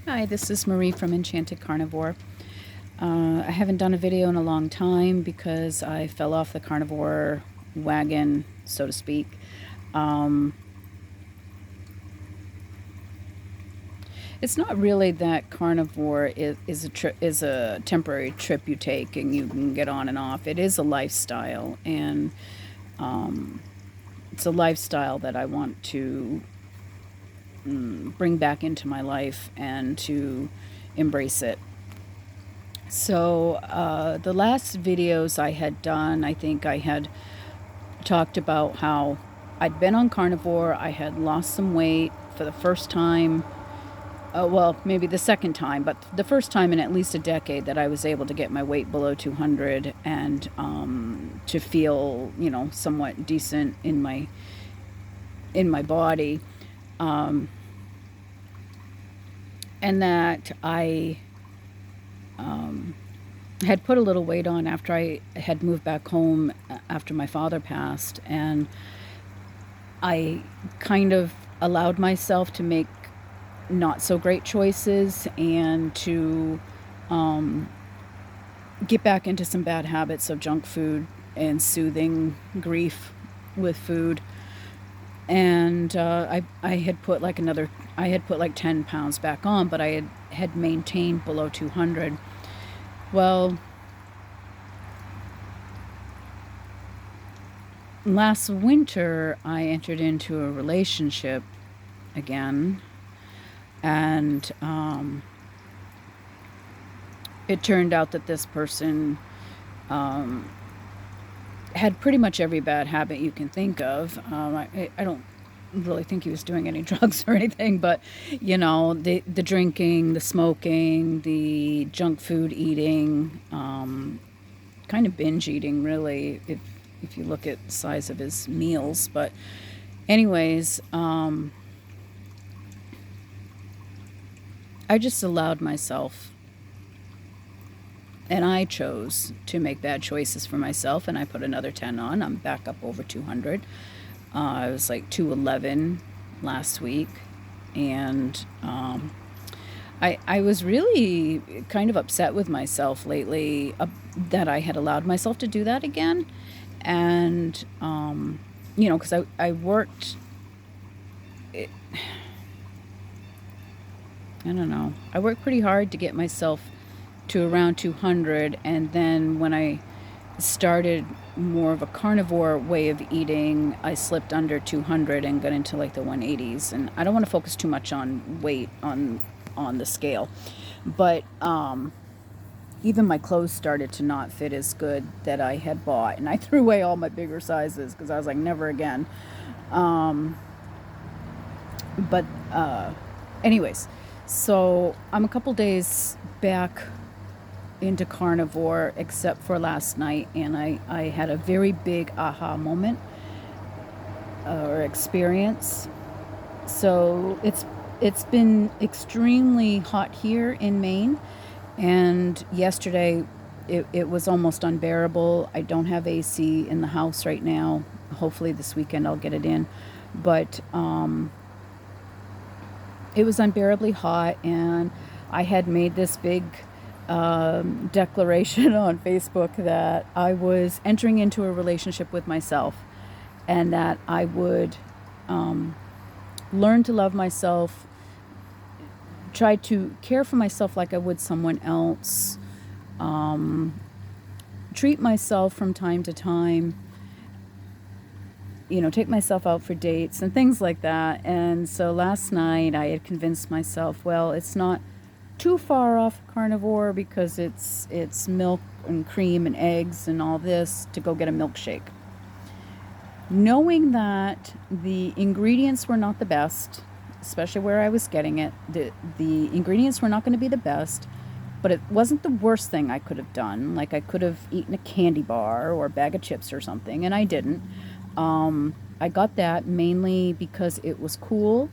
Hi, this is Marie from Enchanted Carnivore. I haven't done a video in a long time because I fell off the carnivore wagon, so to speak. Um, it's not really that carnivore is a temporary trip you take and you can get on and off. It is a lifestyle, and um, it's a lifestyle that I want to bring back into my life and to embrace it. So the last videos I had done, I think I had talked about how I'd been on carnivore. I had lost some weight for the first time. Well, maybe the second time, but the first time in at least a decade that I was able to get my weight below 200 and to feel, somewhat decent in my body, and that I had put a little weight on after I had moved back home after my father passed, and I kind of allowed myself to make not so great choices and to get back into some bad habits of junk food and soothing grief with food. And I had put like 10 pounds back on, but I had maintained below 200. Well, last winter I entered into a relationship again, and it turned out that this person had pretty much every bad habit you can think of. I don't really think he was doing any drugs or anything, but the drinking, the smoking, the junk food eating, kind of binge eating, really, if you look at the size of his meals. But anyways, I just allowed myself, and I chose to make bad choices for myself, and I put another 10 on. I'm back up over 200. I was like 211 last week, and I was really kind of upset with myself lately that I had allowed myself to do that again. And, because I worked, I don't know, I worked pretty hard to get myself to around 200, and then when I started more of a carnivore way of eating, I slipped under 200 and got into like the 180s. And I don't want to focus too much on weight on the scale, but even my clothes started to not fit as good that I had bought, and I threw away all my bigger sizes because I was like, never again. But anyways, so I'm a couple days back into carnivore, except for last night, and I had a very big aha moment or experience. So it's been extremely hot here in Maine, and yesterday it was almost unbearable. I don't have AC in the house right now. Hopefully this weekend I'll get it in, but it was unbearably hot, and I had made this big declaration on Facebook that I was entering into a relationship with myself, and that I would learn to love myself, try to care for myself like I would someone else, treat myself from time to time, take myself out for dates and things like that. And so last night I had convinced myself, well, it's not too far off carnivore because it's milk and cream and eggs and all this to go get a milkshake. Knowing that the ingredients were not the best, especially where I was getting it, the ingredients were not going to be the best, but it wasn't the worst thing I could have done. Like, I could have eaten a candy bar or a bag of chips or something, and I didn't. I got that mainly because it was cool.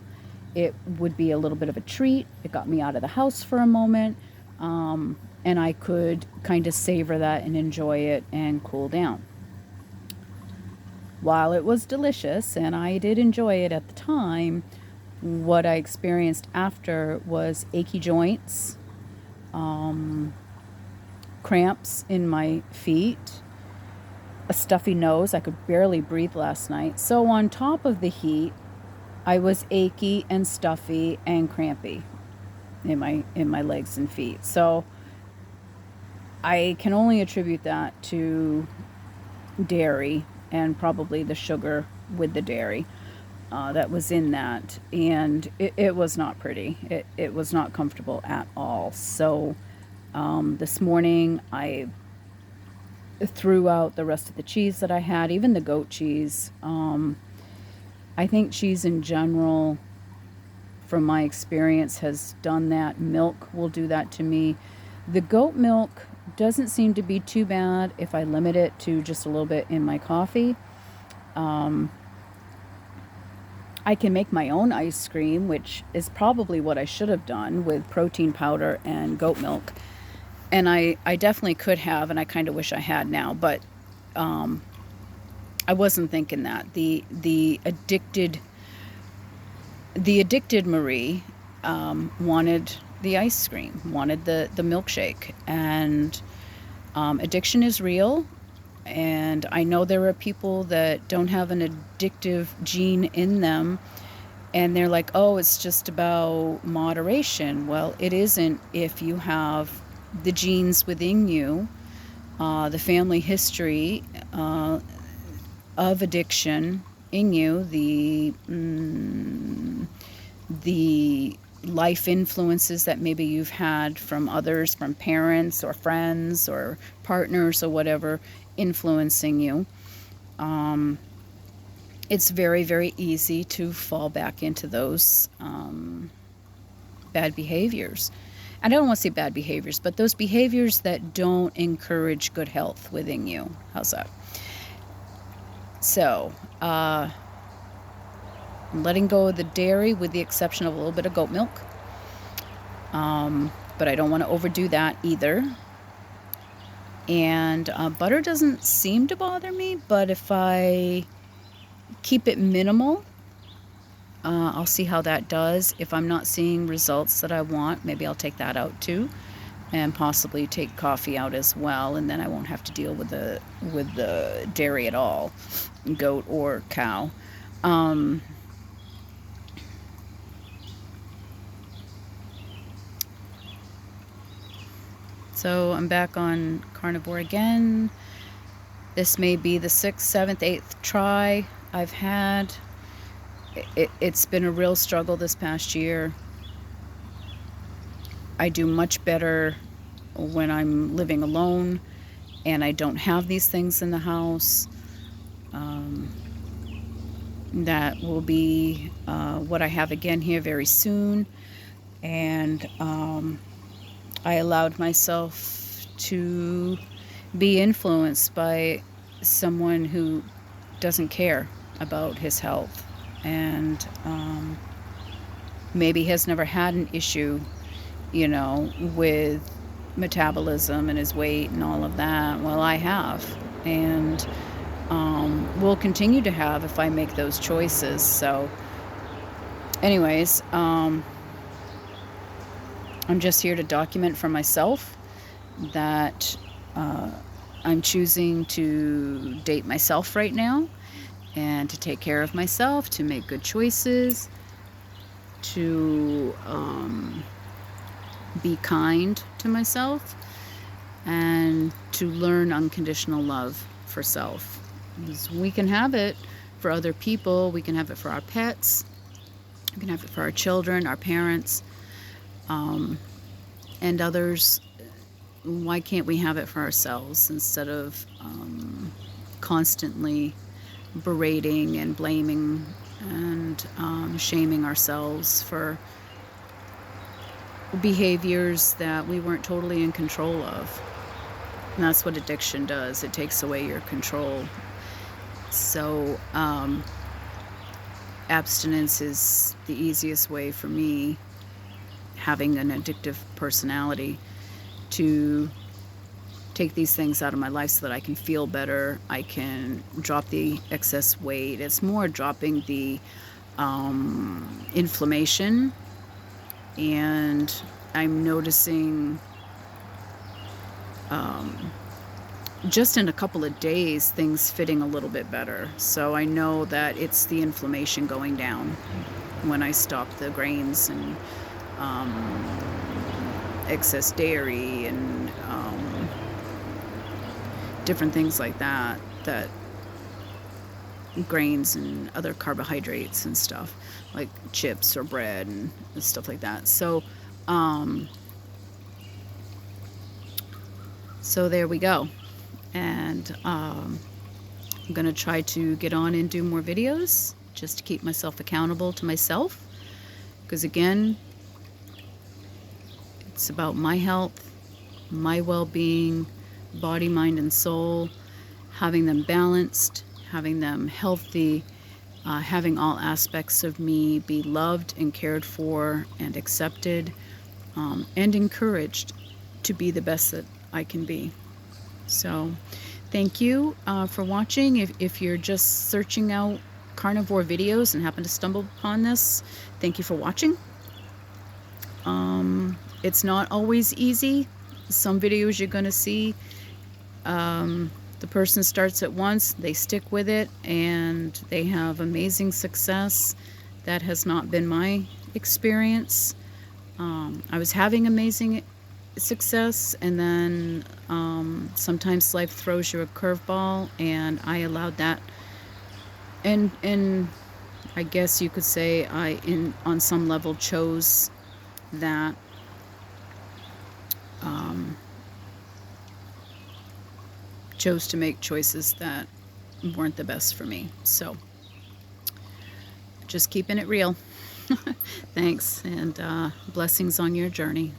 It would be a little bit of a treat. It got me out of the house for a moment, and I could kind of savor that and enjoy it and cool down. While it was delicious, and I did enjoy it at the time, What I experienced after was achy joints, um, cramps in my feet, a stuffy nose. I could barely breathe last night. So, on top of the heat, I was achy and stuffy and crampy in my legs and feet. So, I can only attribute that to dairy and probably the sugar with the dairy that was in that. And it was not pretty. It was not comfortable at all. So this morning I threw out the rest of the cheese that I had, even the goat cheese. I think cheese in general, from my experience, has done that. Milk will do that to me. The goat milk doesn't seem to be too bad if I limit it to just a little bit in my coffee. I can make my own ice cream, which is probably what I should have done with protein powder and goat milk. And I definitely could have, and I kind of wish I had now, but I wasn't thinking that. The addicted Marie wanted the ice cream, wanted the milkshake. And addiction is real. And I know there are people that don't have an addictive gene in them. And they're like, oh, it's just about moderation. Well, it isn't if you have the genes within you, the family history of addiction in you, the life influences that maybe you've had from others, from parents or friends or partners or whatever, influencing you. It's very, very easy to fall back into those bad behaviors. And I don't want to say bad behaviors, but those behaviors that don't encourage good health within you. How's that? So, I'm letting go of the dairy with the exception of a little bit of goat milk. But I don't want to overdo that either. And butter doesn't seem to bother me, but if I keep it minimal, I'll see how that does. If I'm not seeing results that I want, maybe I'll take that out too, and possibly take coffee out as well, and then I won't have to deal with the dairy at all, goat or cow. So I'm back on carnivore again. This may be the 6th, 7th, 8th try I've had. It's been a real struggle this past year. I do much better when I'm living alone and I don't have these things in the house. That will be what I have again here very soon. And I allowed myself to be influenced by someone who doesn't care about his health and maybe has never had an issue, with metabolism and his weight and all of that. Well, I have, and will continue to have if I make those choices. So anyways, I'm just here to document for myself that I'm choosing to date myself right now and to take care of myself, to make good choices, to be kind to myself, and to learn unconditional love for self. Because we can have it for other people, we can have it for our pets, we can have it for our children, our parents, and others. Why can't we have it for ourselves instead of constantly berating and blaming and shaming ourselves for behaviors that we weren't totally in control of? And that's what addiction does. It takes away your control. So abstinence is the easiest way for me, having an addictive personality, to take these things out of my life so that I can feel better. I can drop the excess weight. It's more dropping the inflammation, and I'm noticing just in a couple of days things fitting a little bit better. So I know that it's the inflammation going down when I stop the grains and excess dairy and different things like that, that grains and other carbohydrates and stuff like chips or bread and stuff like that. So there we go. And I'm going to try to get on and do more videos just to keep myself accountable to myself, because again, it's about my health, my well-being, body, mind, and soul, having them balanced, having them healthy, having all aspects of me be loved and cared for and accepted, and encouraged to be the best that I can be. So thank you for watching. If you're just searching out carnivore videos and happen to stumble upon this, thank you for watching. It's not always easy. Some videos you're going to see, the person starts at once, they stick with it, and they have amazing success. That has not been my experience. I was having amazing success, and then sometimes life throws you a curveball, and I allowed that. And I guess you could say on some level, chose that. Chose to make choices that weren't the best for me. So just keeping it real. Thanks, and blessings on your journey.